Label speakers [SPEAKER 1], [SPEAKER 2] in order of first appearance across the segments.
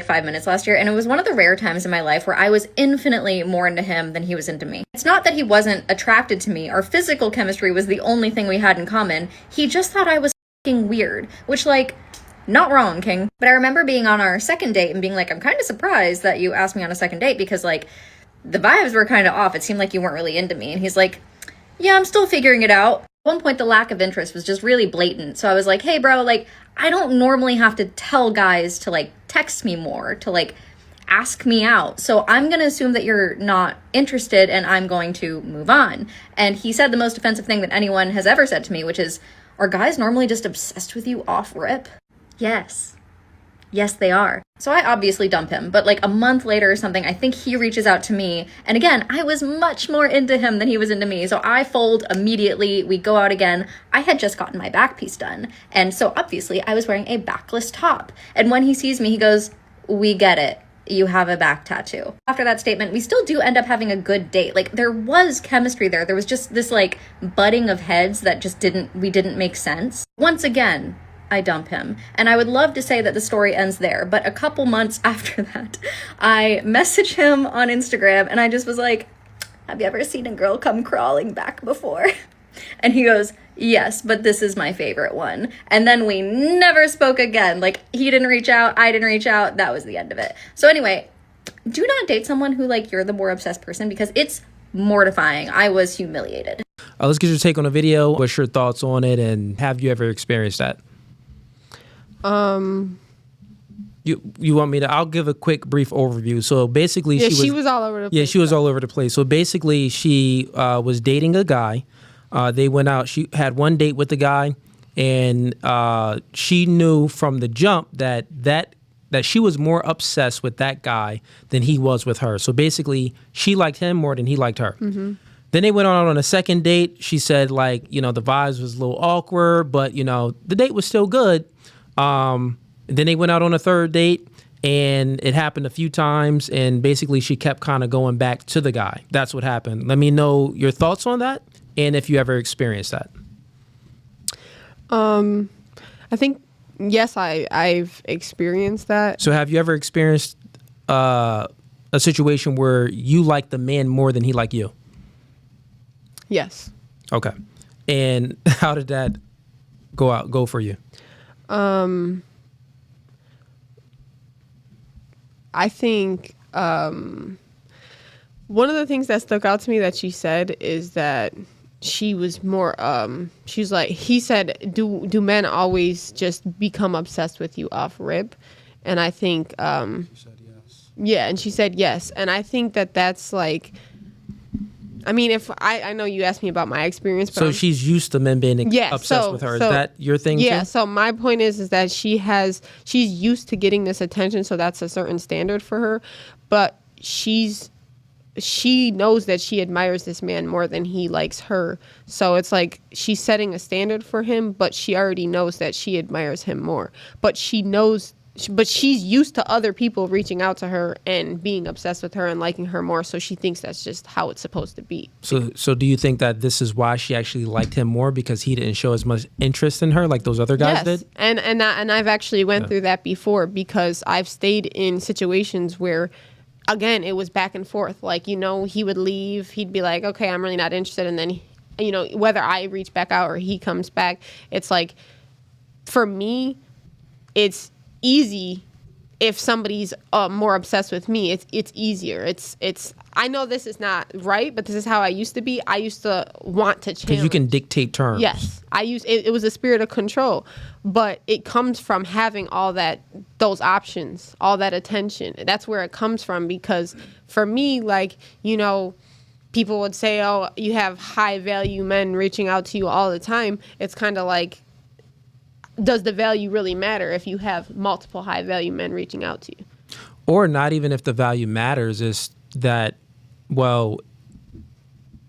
[SPEAKER 1] 5 minutes last year, and it was one of the rare times in my life where I was infinitely more into him than he was into me. It's not that he wasn't attracted to me. Our physical chemistry was the only thing we had in common. He just thought I was fucking weird, which, like, not wrong, King. But I remember being on our second date and being like, I'm kind of surprised that you asked me on a second date because, like, the vibes were kind of off. It seemed like you weren't really into me. And he's like, yeah, I'm still figuring it out. At one point, the lack of interest was just really blatant. So I was like, hey, bro, like, I don't normally have to tell guys to, like, text me more, to, like, ask me out. So I'm going to assume that you're not interested and I'm going to move on. And he said the most offensive thing that anyone has ever said to me, which is, are guys normally just obsessed with you off rip? Yes. Yes, they are. So I obviously dump him, but like a month later or something, I think he reaches out to me. And again, I was much more into him than he was into me. So I fold immediately. We go out again. I had just gotten my back piece done. And so obviously I was wearing a backless top. And when he sees me, he goes, we get it. You have a back tattoo. After that statement, we still do end up having a good date. Like, there was chemistry there. There was just this like butting of heads that just didn't make sense. Once again, I dump him. And I would love to say that the story ends there, but a couple months after that, I message him on Instagram and I just was like, have you ever seen a girl come crawling back before? And he goes, yes, but this is my favorite one. And then we never spoke again. Like, he didn't reach out, I didn't reach out. That was the end of it. So anyway, do not date someone who, like, you're the more obsessed person because it's mortifying. I was humiliated.
[SPEAKER 2] Let's get your take on the video. What's your thoughts on it? And have you ever experienced that? You want me to? I'll give a quick brief overview. So basically,
[SPEAKER 3] she was all over the place.
[SPEAKER 2] Yeah, she was all over the place. So basically, she was dating a guy. They went out. She had one date with the guy, and she knew from the jump that she was more obsessed with that guy than he was with her. So basically, she liked him more than he liked her. Mm-hmm. Then they went on a second date. She said, like, you know, the vibes was a little awkward, but, you know, the date was still good. Then they went out on a third date, and it happened a few times, and basically she kept kind of going back to the guy. That's what happened. Let me know your thoughts on that, and if you ever experienced that.
[SPEAKER 3] I think, yes, I've experienced that.
[SPEAKER 2] So have you ever experienced a situation where you liked the man more than he liked you?
[SPEAKER 3] Yes.
[SPEAKER 2] Okay. And how did that go for you?
[SPEAKER 3] I think one of the things that stuck out to me that she said is that she was more she's like, he said, do men always just become obsessed with you off rip? And I think she said yes. Yeah, and she said yes. And I think that's like, I mean, if I know you asked me about my experience, but
[SPEAKER 2] so she's used to men being obsessed with her. Is that your thing?
[SPEAKER 3] Yeah.
[SPEAKER 2] Too?
[SPEAKER 3] So my point is that she's used to getting this attention, so that's a certain standard for her. But she knows that she admires this man more than he likes her. So it's like she's setting a standard for him, but she already knows that she admires him more. But she's used to other people reaching out to her and being obsessed with her and liking her more. So she thinks that's just how it's supposed to be.
[SPEAKER 2] So do you think that this is why she actually liked him more, because he didn't show as much interest in her like those other guys did?
[SPEAKER 3] And I've actually went through that before, because I've stayed in situations where, again, it was back and forth. Like, you know, he would leave. He'd be like, okay, I'm really not interested. And then, you know, whether I reach back out or he comes back, it's like, for me, it's easy if somebody's more obsessed with me. It's easier. It's I know this is not right, but this is how I used to be. I used to want to change.
[SPEAKER 2] Because you can dictate terms.
[SPEAKER 3] Yes, it was a spirit of control, but it comes from having all those options, all that attention. That's where it comes from. Because for me, like, you know, people would say, oh, you have high value men reaching out to you all the time. It's kind of like, does the value really matter if you have multiple high value men reaching out to you?
[SPEAKER 2] Or not even if the value matters, is that, well,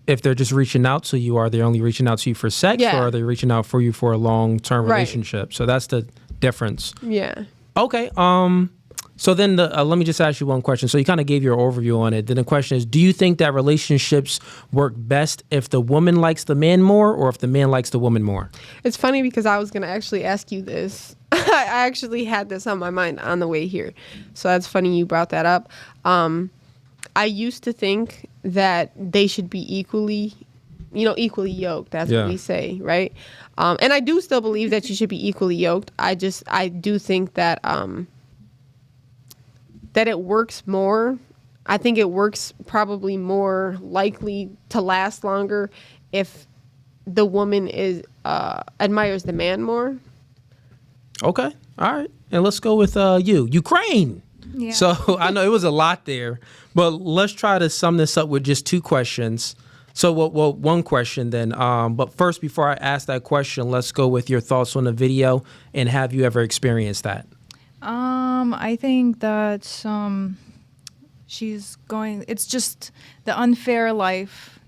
[SPEAKER 2] if they're just reaching out to you, are they only reaching out to you for sex, or are they reaching out for you for a long-term relationship? So that's the difference.
[SPEAKER 3] Yeah.
[SPEAKER 2] Okay. So then let me just ask you one question. So you kind of gave your overview on it. Then the question is, do you think that relationships work best if the woman likes the man more or if the man likes the woman more?
[SPEAKER 3] It's funny because I was going to actually ask you this. I actually had this on my mind on the way here. So that's funny you brought that up. I used to think that they should be equally yoked. That's what we say, right? And I do still believe that you should be equally yoked. I do think that that it works more. I think it works probably more likely to last longer if the woman admires the man more.
[SPEAKER 2] Okay. All right. And let's go with Ukraine.
[SPEAKER 4] Yeah.
[SPEAKER 2] So I know it was a lot there, but let's try to sum this up with just two questions. So one question then. But first, before I ask that question, let's go with your thoughts on the video and have you ever experienced that?
[SPEAKER 4] I think that it's just the unfair life.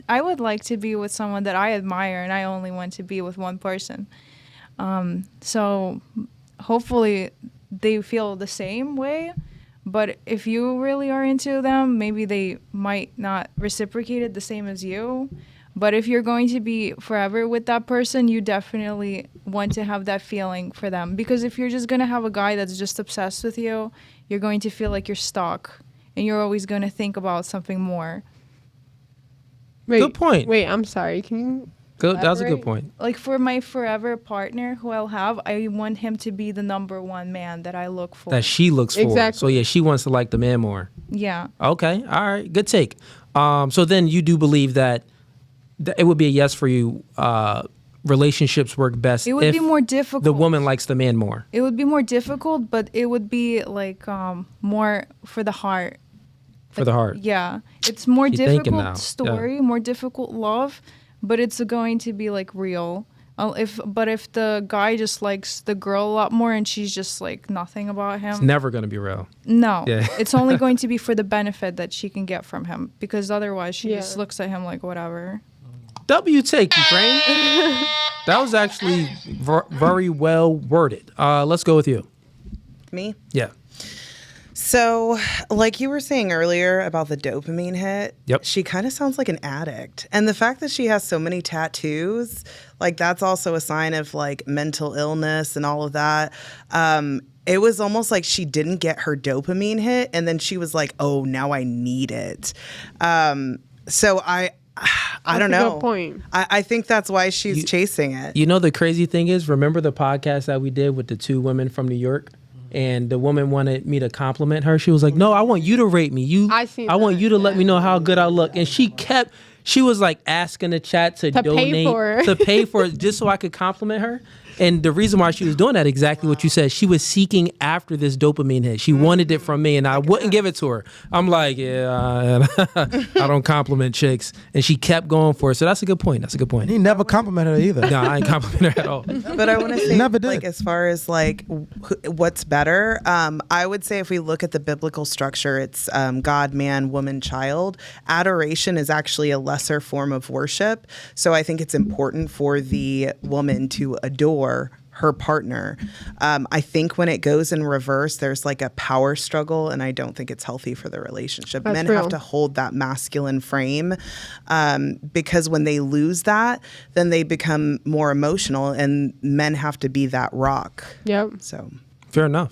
[SPEAKER 4] I would like to be with someone that I admire, and I only want to be with one person. So hopefully they feel the same way. But if you really are into them, maybe they might not reciprocate it the same as you. But if you're going to be forever with that person, you definitely want to have that feeling for them. Because if you're just going to have a guy that's just obsessed with you, you're going to feel like you're stuck. And you're always going to think about something more.
[SPEAKER 2] Good point.
[SPEAKER 3] Wait, I'm sorry. Can you
[SPEAKER 2] That was a good point.
[SPEAKER 4] Like for my forever partner who I'll have, I want him to be the number one man that I look for.
[SPEAKER 2] That she looks for.
[SPEAKER 3] Exactly.
[SPEAKER 2] So yeah, she wants to like the man more.
[SPEAKER 4] Yeah.
[SPEAKER 2] Okay. All right. Good take. So then you do believe that it would be a yes for you. Relationships work best.
[SPEAKER 4] It would be more difficult.
[SPEAKER 2] The woman likes the man more.
[SPEAKER 4] It would be more difficult, but it would be like more for the heart.
[SPEAKER 2] For the heart.
[SPEAKER 4] Yeah. It's more
[SPEAKER 2] You're thinking now.
[SPEAKER 4] difficult story, more difficult love, but it's going to be like real. If the guy just likes the girl a lot more and she's just like nothing about him,
[SPEAKER 2] It's never going to be real.
[SPEAKER 4] no,
[SPEAKER 2] Yeah.
[SPEAKER 4] it's only going to be for the benefit that she can get from him, because otherwise she just looks at him like whatever.
[SPEAKER 2] W take, Ukraine. That was actually very well worded. Let's go with you.
[SPEAKER 5] Me?
[SPEAKER 2] Yeah.
[SPEAKER 5] So, like you were saying earlier about the dopamine hit,
[SPEAKER 2] Yep.
[SPEAKER 5] she kind of sounds like an addict. And the fact that she has so many tattoos, like that's also a sign of like mental illness and all of that. It was almost like she didn't get her dopamine hit and then she was like, oh, now I need it. So I don't know.
[SPEAKER 3] That's a good point.
[SPEAKER 5] I think that's why she's chasing it.
[SPEAKER 2] You know, the crazy thing is, remember the podcast that we did with the two women from New York? And the woman wanted me to compliment her. She was like, no, I want you to rate me. I want you to let me know how good I look. And she was like asking the chat to donate, to pay for it just so I could compliment her. And the reason why she was doing that, exactly what you said, she was seeking after this dopamine hit. She wanted it from me and I wouldn't give it to her. I'm like, yeah, I don't compliment chicks. And she kept going for it. So that's a good point.
[SPEAKER 6] He never complimented her either.
[SPEAKER 2] No, I ain't compliment her at all.
[SPEAKER 5] But I want to say,
[SPEAKER 6] Never did.
[SPEAKER 5] like, as far as like what's better, I would say if we look at the biblical structure, it's God, man, woman, child. Adoration is actually a lesser form of worship. So I think it's important for the woman to adore her partner. I think when it goes in reverse, there's like a power struggle, and I don't think it's healthy for the relationship.
[SPEAKER 3] That's
[SPEAKER 5] Men
[SPEAKER 3] real.
[SPEAKER 5] have to hold that masculine frame, because when they lose that, then they become more emotional, and men have to be that rock.
[SPEAKER 3] Yep.
[SPEAKER 5] So
[SPEAKER 2] Fair enough.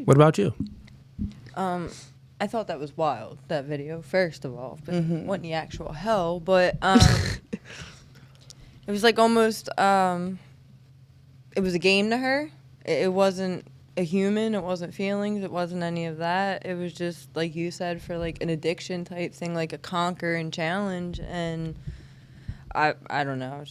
[SPEAKER 2] What about you?
[SPEAKER 7] I thought that was wild, that video, first of all. But what in the actual hell? But it was like almost, it was a game to her. It wasn't a human. It wasn't feelings. It wasn't any of that. It was just, like you said, for like an addiction type thing, like a conquer and challenge. And I don't know,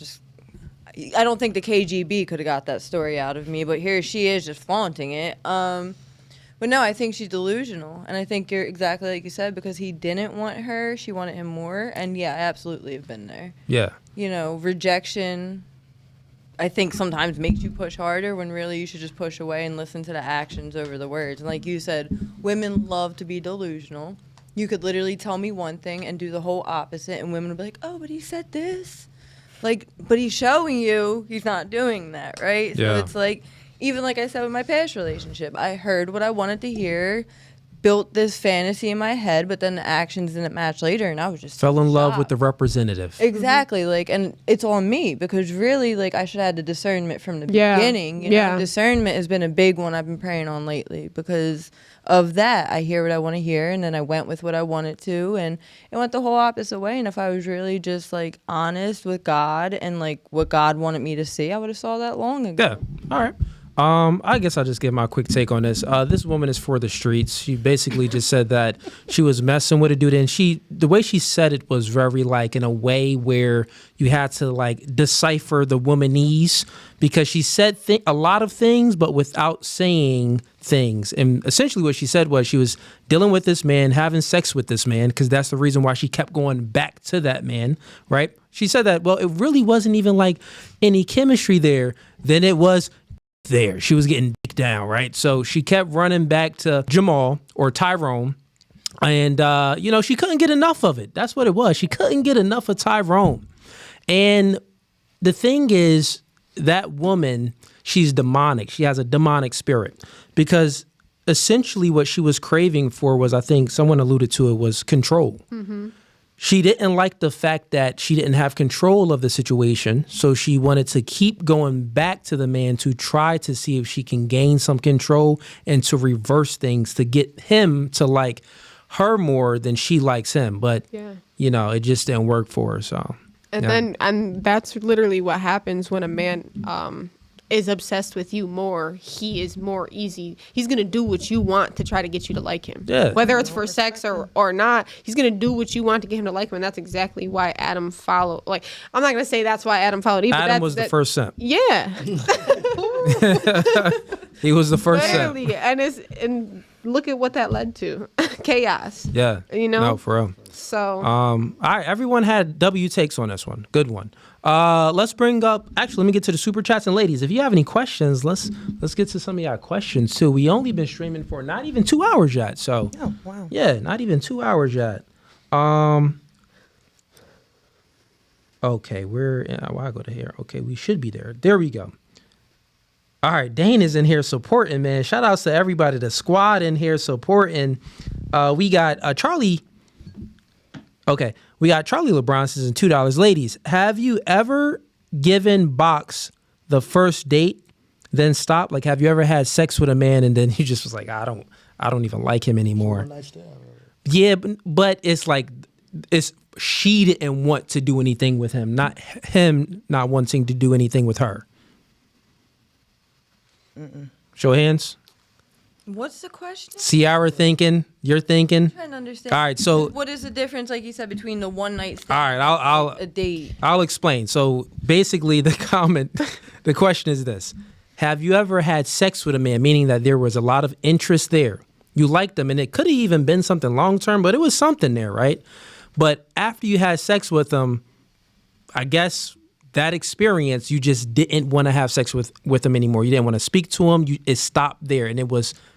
[SPEAKER 7] I don't think the KGB could have got that story out of me, but here she is just flaunting it. But no, I think she's delusional. And I think you're exactly like you said, because he didn't want her, she wanted him more. And yeah, I absolutely have been there.
[SPEAKER 2] Yeah.
[SPEAKER 7] You know, rejection, I think sometimes makes you push harder when really you should just push away and listen to the actions over the words. And like you said, women love to be delusional. You could literally tell me one thing and do the whole opposite, and women would be like, oh, but he said this. Like, but he's showing you he's not doing that, right?
[SPEAKER 2] Yeah.
[SPEAKER 7] So it's like, even like I said with my past relationship, I heard what I wanted to hear, built this fantasy in my head, but then the actions didn't match later, and I was just
[SPEAKER 2] Fell in love with the
[SPEAKER 7] shocked.
[SPEAKER 2] representative.
[SPEAKER 7] Exactly, like, and it's on me because really, like, I should have had the discernment from the
[SPEAKER 3] Yeah.
[SPEAKER 7] beginning. You know?
[SPEAKER 3] Yeah.
[SPEAKER 7] Discernment has been a big one I've been praying on lately because of that. I hear what I want to hear, and then I went with what I wanted to, and it went the whole opposite way. And if I was really just like honest with God and like what God wanted me to see, I would have saw that long ago.
[SPEAKER 2] Yeah. All right. I guess I'll just give my quick take on this. This woman is for the streets. She basically just said that she was messing with a dude, and the way she said it was very like in a way where you had to like decipher the womanese, because she said a lot of things, but without saying things. And essentially what she said was she was dealing with this man, having sex with this man, because that's the reason why she kept going back to that man, right? She said that, well, it really wasn't even like any chemistry there. Then it was there. She was getting dick down, right? So she kept running back to Jamal or Tyrone, and she couldn't get enough of it. That's what it was. She couldn't get enough of Tyrone. And the thing is, that woman, she's demonic. She has a demonic spirit, because essentially what she was craving for was, I think someone alluded to it, was control. Mm-hmm. She didn't like the fact that she didn't have control of the situation, so she wanted to keep going back to the man to try to see if she can gain some control and to reverse things to get him to like her more than she likes him. But, it just didn't work for her, so.
[SPEAKER 3] And that's literally what happens when a man is obsessed with you more. He is more easy. He's going to do what you want to try to get you to like him.
[SPEAKER 2] Yeah.
[SPEAKER 3] Whether it's for sex or not, he's going to do what you want to get him to like him. And that's exactly why Adam followed. Like, I'm not going to say that's why Adam followed Eve.
[SPEAKER 2] Adam was the first simp.
[SPEAKER 3] Yeah.
[SPEAKER 2] He was the first
[SPEAKER 3] Literally.
[SPEAKER 2] simp.
[SPEAKER 3] And look at what that led to. Chaos.
[SPEAKER 2] Yeah. No, for real.
[SPEAKER 3] So.
[SPEAKER 2] All right. Everyone had W takes on this one. Good one. Let's bring up. Actually, let me get to the super chats, and ladies, if you have any questions, let's get to some of your questions too. We only been streaming for not even 2 hours yet. So.
[SPEAKER 5] Oh wow.
[SPEAKER 2] Yeah, not even 2 hours yet. Okay, why I go to here? Okay, we should be there. There we go. All right, Dane is in here supporting, man. Shout outs to everybody, the squad in here supporting. We got Charlie. Okay, we got Charlie LeBron says in $2. Ladies, have you ever given Box the first date, then stopped? Like, have you ever had sex with a man and then he just was like, I don't even like him anymore? Yeah, but it's like she didn't want to do anything with him, not him not wanting to do anything with her. Show of hands.
[SPEAKER 7] What's the question?
[SPEAKER 2] Ciara thinking. You're thinking.
[SPEAKER 7] I'm trying to understand.
[SPEAKER 2] All right, so
[SPEAKER 7] what is the difference, like you said, between the one night stand?
[SPEAKER 2] All right,
[SPEAKER 7] and a date.
[SPEAKER 2] I'll explain. So basically, the question is this: have you ever had sex with a man, meaning that there was a lot of interest there? You liked them, and it could have even been something long term, but it was something there, right? But after you had sex with them, I guess that experience, you just didn't want to have sex with him anymore. You didn't want to speak to him. It stopped there, and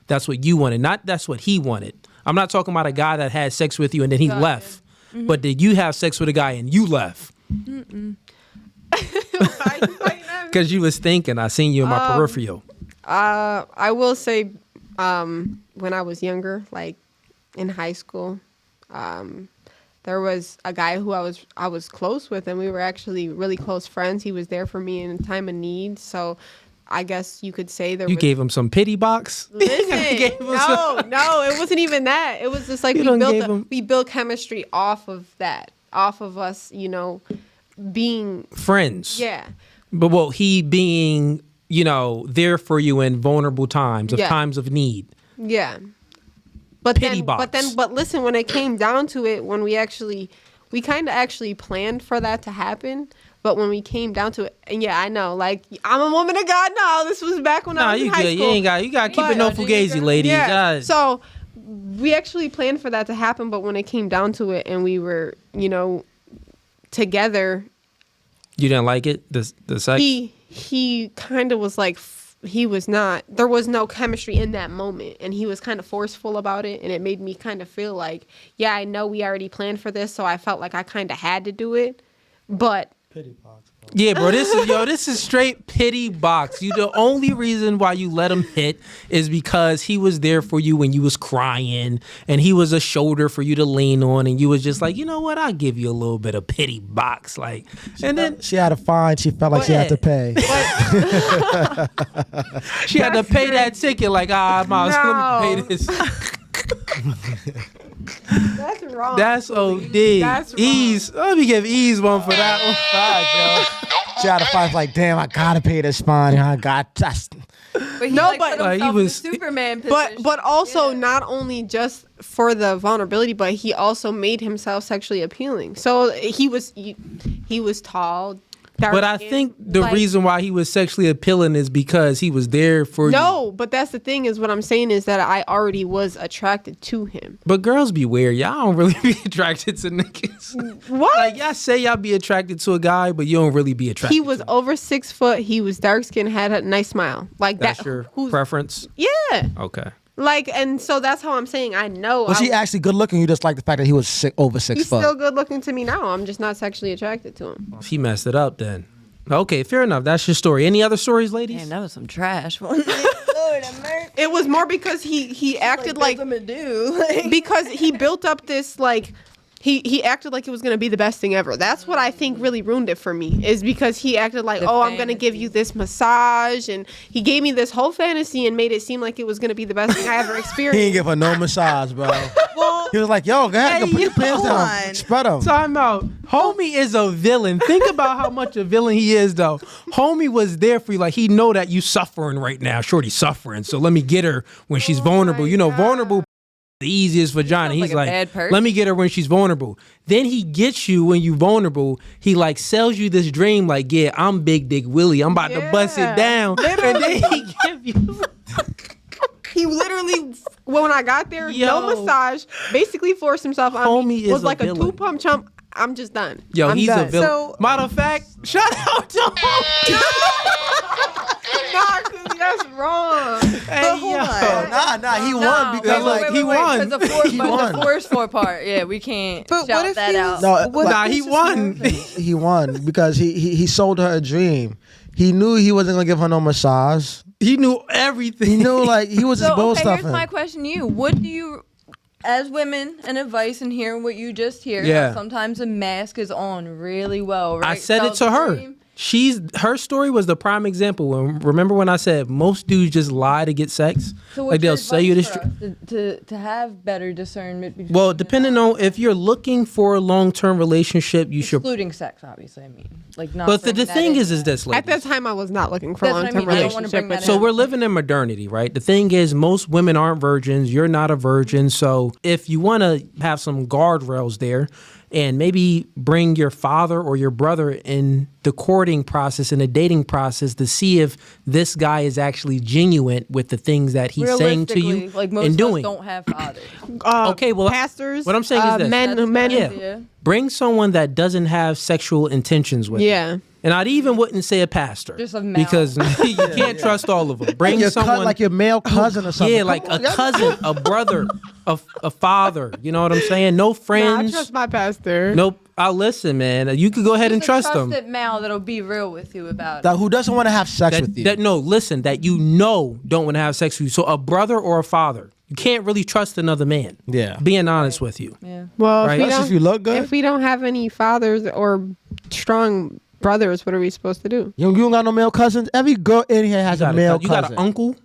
[SPEAKER 2] that's what you wanted, not that's what he wanted. I'm not talking about a guy that had sex with you and then he left. Mm-hmm. But did you have sex with a guy and you left? Because you was thinking. I seen you in my peripheral.
[SPEAKER 3] I will say, when I was younger, like in high school, there was a guy who I was close with, and we were actually really close friends. He was there for me in a time of need. So I guess you could say you
[SPEAKER 2] gave him some pity box.
[SPEAKER 3] Listen, no, it wasn't even that. It was just like we built chemistry off of that, off of us, being
[SPEAKER 2] friends.
[SPEAKER 3] Yeah.
[SPEAKER 2] But he being, there for you in vulnerable times, times of need.
[SPEAKER 3] Yeah. But listen, when it came down to it, when we kind of actually planned for that to happen. But when we came down to it, and yeah, I know, like, I'm a woman of God now. This was back when I was in high school.
[SPEAKER 2] You got to keep it no Fugazee, ladies.
[SPEAKER 3] Yeah. So we actually planned for that to happen, but when it came down to it and we were, together.
[SPEAKER 2] You didn't like it? The sex?
[SPEAKER 3] He kind of was like, there was no chemistry in that moment. And he was kind of forceful about it. And it made me kind of feel like, yeah, I know we already planned for this. So I felt like I kind of had to do it. But
[SPEAKER 2] Yeah, bro, this is straight pity box. The only reason why you let him hit is because he was there for you when you was crying, and he was a shoulder for you to lean on, and you was just like, you know what, I'll give you a little bit of pity box, like, and then
[SPEAKER 6] She had a fine. She felt like she had to pay.
[SPEAKER 2] she had to pay that ticket, like, Miles, let me pay this.
[SPEAKER 3] That's wrong.
[SPEAKER 2] That's OD.
[SPEAKER 3] That's wrong.
[SPEAKER 2] Ease. Let me give Ease one for that one.
[SPEAKER 6] She had a fine. Like, damn, I gotta pay this fine. I got just.
[SPEAKER 7] But he,
[SPEAKER 3] No,
[SPEAKER 7] like,
[SPEAKER 3] but-
[SPEAKER 7] put
[SPEAKER 2] Like, he
[SPEAKER 7] himself in
[SPEAKER 2] was-
[SPEAKER 7] the Superman position.
[SPEAKER 3] But also
[SPEAKER 7] Yeah.
[SPEAKER 3] not only just for the vulnerability, but he also made himself sexually appealing. So he was tall, dark.
[SPEAKER 2] But I think the reason why he was sexually appealing is because he was there for you.
[SPEAKER 3] No, but that's the thing is what I'm saying is that I already was attracted to him.
[SPEAKER 2] But girls be weird. Y'all don't really be attracted to niggas.
[SPEAKER 3] What?
[SPEAKER 2] Like, y'all say y'all be attracted to a guy, but you don't really be attracted
[SPEAKER 3] He
[SPEAKER 2] to
[SPEAKER 3] was
[SPEAKER 2] him.
[SPEAKER 3] over 6 foot. He was dark skinned, had a nice smile. Like
[SPEAKER 2] That's
[SPEAKER 3] that.
[SPEAKER 2] your
[SPEAKER 3] who's-
[SPEAKER 2] preference?
[SPEAKER 3] Yeah.
[SPEAKER 2] Okay.
[SPEAKER 3] Like, and so that's how I'm saying I know.
[SPEAKER 6] Was he actually good looking? You just like the fact that he was over 6
[SPEAKER 3] He's
[SPEAKER 6] foot.
[SPEAKER 3] still good looking to me now. I'm just not sexually attracted to him.
[SPEAKER 2] He messed it up then. Okay, fair enough. That's your story. Any other stories, ladies?
[SPEAKER 7] Damn, that was some trash. Lord of mercy.
[SPEAKER 3] It was more because he acted like
[SPEAKER 7] Something to do. Like,
[SPEAKER 3] because he built up this like he acted like it was gonna be the best thing ever. That's what I think really ruined it for me. Is because he acted like,
[SPEAKER 7] The
[SPEAKER 3] oh, I'm gonna give
[SPEAKER 7] fantasy.
[SPEAKER 3] you this massage, and he gave me this whole fantasy and made it seem like it was gonna be the best thing I ever
[SPEAKER 6] He didn't
[SPEAKER 3] experienced.
[SPEAKER 6] give her no massage, bro. He was like, yo, go ahead,
[SPEAKER 2] Hey,
[SPEAKER 6] put your pants
[SPEAKER 5] hold
[SPEAKER 6] down.
[SPEAKER 5] on.
[SPEAKER 6] Spread them.
[SPEAKER 2] Time out. Homie is a villain. Think about how much a villain he is, though. Homie was there for you. Like, he know that you suffering right now. Shorty's suffering. So let me get her when she's vulnerable. You know, vulnerable the easiest vagina.
[SPEAKER 7] sounds
[SPEAKER 2] He's
[SPEAKER 7] like a
[SPEAKER 2] like,
[SPEAKER 7] bad person.
[SPEAKER 2] let me get her when she's vulnerable. Then he gets you when you vulnerable. He like sells you this dream like, yeah, I'm Big Dick Willie. I'm about to bust it
[SPEAKER 3] Yeah.
[SPEAKER 2] down. And then he give you...
[SPEAKER 3] He literally, when I got there,
[SPEAKER 2] Yo.
[SPEAKER 3] no massage, basically forced himself on
[SPEAKER 2] Homie
[SPEAKER 3] me.
[SPEAKER 2] is
[SPEAKER 3] Was
[SPEAKER 2] a
[SPEAKER 3] like a
[SPEAKER 2] villain.
[SPEAKER 3] 2-pump chump. I'm just done.
[SPEAKER 2] Yo,
[SPEAKER 3] I'm
[SPEAKER 2] he's
[SPEAKER 3] done.
[SPEAKER 2] a villain.
[SPEAKER 5] So-
[SPEAKER 2] Matter of fact, shout out to him.
[SPEAKER 3] Nah, Cooley, that's wrong.
[SPEAKER 2] Hey,
[SPEAKER 5] hold
[SPEAKER 2] yo.
[SPEAKER 5] on.
[SPEAKER 6] Nah, he won because
[SPEAKER 2] wait, he won.
[SPEAKER 7] Because the
[SPEAKER 6] He
[SPEAKER 7] but
[SPEAKER 6] won.
[SPEAKER 7] the forceful part, yeah, we can't
[SPEAKER 5] But
[SPEAKER 7] shout
[SPEAKER 5] what if
[SPEAKER 7] that
[SPEAKER 5] he
[SPEAKER 7] out.
[SPEAKER 5] was-
[SPEAKER 6] No,
[SPEAKER 5] what
[SPEAKER 2] Nah,
[SPEAKER 5] if
[SPEAKER 2] he
[SPEAKER 5] this is
[SPEAKER 2] won.
[SPEAKER 6] he won because he sold her a dream. He knew he wasn't gonna give her no massage.
[SPEAKER 2] He knew everything.
[SPEAKER 6] He knew like he was just
[SPEAKER 7] So,
[SPEAKER 6] bull
[SPEAKER 7] okay,
[SPEAKER 6] stuffing.
[SPEAKER 7] here's my question to you. What do you, as women, and advice and hearing what you just hear,
[SPEAKER 2] Yeah.
[SPEAKER 7] sometimes a mask is on really well, right?
[SPEAKER 2] I said it to
[SPEAKER 7] Sells
[SPEAKER 2] her.
[SPEAKER 7] dream.
[SPEAKER 2] Her story was the prime example. Remember when I said most dudes just lie to get sex?
[SPEAKER 7] So
[SPEAKER 2] Like
[SPEAKER 7] what's
[SPEAKER 2] they'll
[SPEAKER 7] your
[SPEAKER 2] sell you
[SPEAKER 7] advice
[SPEAKER 2] this.
[SPEAKER 7] for us to have better discernment between
[SPEAKER 2] Well, depending on if you're looking for a long-term relationship, you should.
[SPEAKER 7] excluding sex, obviously, I mean. Like not
[SPEAKER 2] But the
[SPEAKER 7] bringing that
[SPEAKER 2] thing
[SPEAKER 7] in.
[SPEAKER 2] is this,
[SPEAKER 3] At
[SPEAKER 2] ladies.
[SPEAKER 3] that time, I was not looking for a
[SPEAKER 7] That's what I
[SPEAKER 3] long-term
[SPEAKER 7] mean. I don't wanna
[SPEAKER 3] relationship.
[SPEAKER 7] bring that
[SPEAKER 3] with
[SPEAKER 7] in.
[SPEAKER 2] So we're living in modernity, right? The thing is, most women aren't virgins. You're not a virgin. So if you want to have some guardrails there and maybe bring your father or your brother in the courting process and the dating process to see if this guy is actually genuine with the things that he's saying to you
[SPEAKER 7] Realistically, like most
[SPEAKER 2] and
[SPEAKER 7] of
[SPEAKER 2] doing.
[SPEAKER 7] us don't have fathers.
[SPEAKER 2] Okay, well,
[SPEAKER 3] pastors.
[SPEAKER 2] what I'm saying is this.
[SPEAKER 3] men,
[SPEAKER 7] That's
[SPEAKER 3] men.
[SPEAKER 7] the
[SPEAKER 2] Yeah.
[SPEAKER 7] idea.
[SPEAKER 2] Bring someone that doesn't have sexual intentions with you.
[SPEAKER 3] Yeah.
[SPEAKER 2] And I even wouldn't say a pastor.
[SPEAKER 7] Just a male.
[SPEAKER 2] because you can't trust all of them. Bring
[SPEAKER 6] your
[SPEAKER 2] someone
[SPEAKER 6] like your male cousin or something.
[SPEAKER 2] yeah, like a cousin, a brother, a father. You know what I'm saying? No
[SPEAKER 3] Nah, I
[SPEAKER 2] friends.
[SPEAKER 3] trust my pastor.
[SPEAKER 2] Nope. I'll listen, man. You could go ahead and
[SPEAKER 7] Just a
[SPEAKER 2] trust them.
[SPEAKER 7] trusted male that'll be real with you about it.
[SPEAKER 6] That who doesn't want to have sex with you.
[SPEAKER 2] No, listen, that you know don't want to have sex with you. So a brother or a father. You can't really trust another man.
[SPEAKER 6] Yeah.
[SPEAKER 2] Being honest with you.
[SPEAKER 7] Yeah.
[SPEAKER 3] Well,
[SPEAKER 2] Right.
[SPEAKER 3] if we
[SPEAKER 6] That's
[SPEAKER 3] don't,
[SPEAKER 6] if you look good.
[SPEAKER 3] if we don't have any fathers or strong brothers, what are we supposed to do?
[SPEAKER 6] You don't got no male cousins? Every girl in here has
[SPEAKER 2] You
[SPEAKER 6] a
[SPEAKER 2] got,
[SPEAKER 6] male
[SPEAKER 2] you
[SPEAKER 6] cousin.
[SPEAKER 2] got an uncle?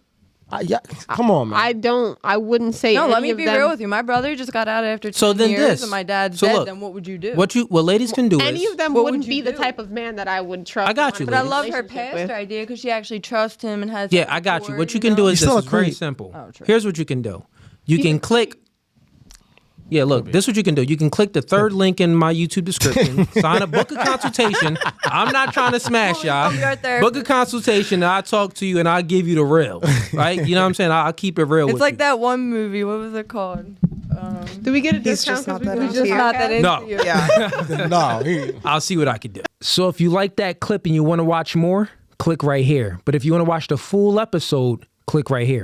[SPEAKER 6] Yeah, come on, man.
[SPEAKER 3] I wouldn't say
[SPEAKER 7] No,
[SPEAKER 3] any
[SPEAKER 7] let me
[SPEAKER 3] of
[SPEAKER 7] be
[SPEAKER 3] them.
[SPEAKER 7] real with you. My brother just got out after 10
[SPEAKER 2] So then
[SPEAKER 7] years,
[SPEAKER 2] this.
[SPEAKER 7] and my dad's
[SPEAKER 2] So
[SPEAKER 7] dead.
[SPEAKER 2] look,
[SPEAKER 7] Then what would you do?
[SPEAKER 2] What ladies can do
[SPEAKER 3] Any
[SPEAKER 2] is
[SPEAKER 3] of them
[SPEAKER 7] What
[SPEAKER 3] wouldn't
[SPEAKER 7] would you
[SPEAKER 3] be the
[SPEAKER 7] do?
[SPEAKER 3] type of man that I would trust.
[SPEAKER 2] I got
[SPEAKER 3] and
[SPEAKER 2] you,
[SPEAKER 3] want
[SPEAKER 7] But I
[SPEAKER 3] a
[SPEAKER 7] love her
[SPEAKER 3] relationship
[SPEAKER 7] pastor
[SPEAKER 3] with.
[SPEAKER 7] idea because she actually trusts him and has.
[SPEAKER 2] Yeah,
[SPEAKER 7] that
[SPEAKER 2] I got you.
[SPEAKER 7] rapport,
[SPEAKER 2] What you can do is
[SPEAKER 6] You're
[SPEAKER 2] this.
[SPEAKER 6] still
[SPEAKER 2] It's
[SPEAKER 6] a
[SPEAKER 2] very
[SPEAKER 6] creep.
[SPEAKER 2] simple.
[SPEAKER 7] Oh, true.
[SPEAKER 2] Here's what you can do. You can click. Yeah, look, this is what you can do. You can click the third link in my YouTube description. Sign up, book a consultation. I'm not trying to smash y'all.
[SPEAKER 7] I'll be your therapist.
[SPEAKER 2] Book a consultation, and I'll talk to you, and I'll give you the real. Right? You know what I'm saying? I'll keep it real
[SPEAKER 7] It's
[SPEAKER 2] with
[SPEAKER 7] like
[SPEAKER 2] you.
[SPEAKER 7] that one movie. What was it called?
[SPEAKER 3] Do we get a
[SPEAKER 5] He's
[SPEAKER 3] discount?
[SPEAKER 5] just not
[SPEAKER 3] 'cause
[SPEAKER 5] that
[SPEAKER 3] we
[SPEAKER 5] into
[SPEAKER 3] just
[SPEAKER 5] you.
[SPEAKER 7] Not that into
[SPEAKER 2] No.
[SPEAKER 7] you.
[SPEAKER 5] Yeah.
[SPEAKER 6] no, he,
[SPEAKER 2] I'll see what I can do. So if you like that clip and you want to watch more, click right here. But if you want to watch the full episode, click right here.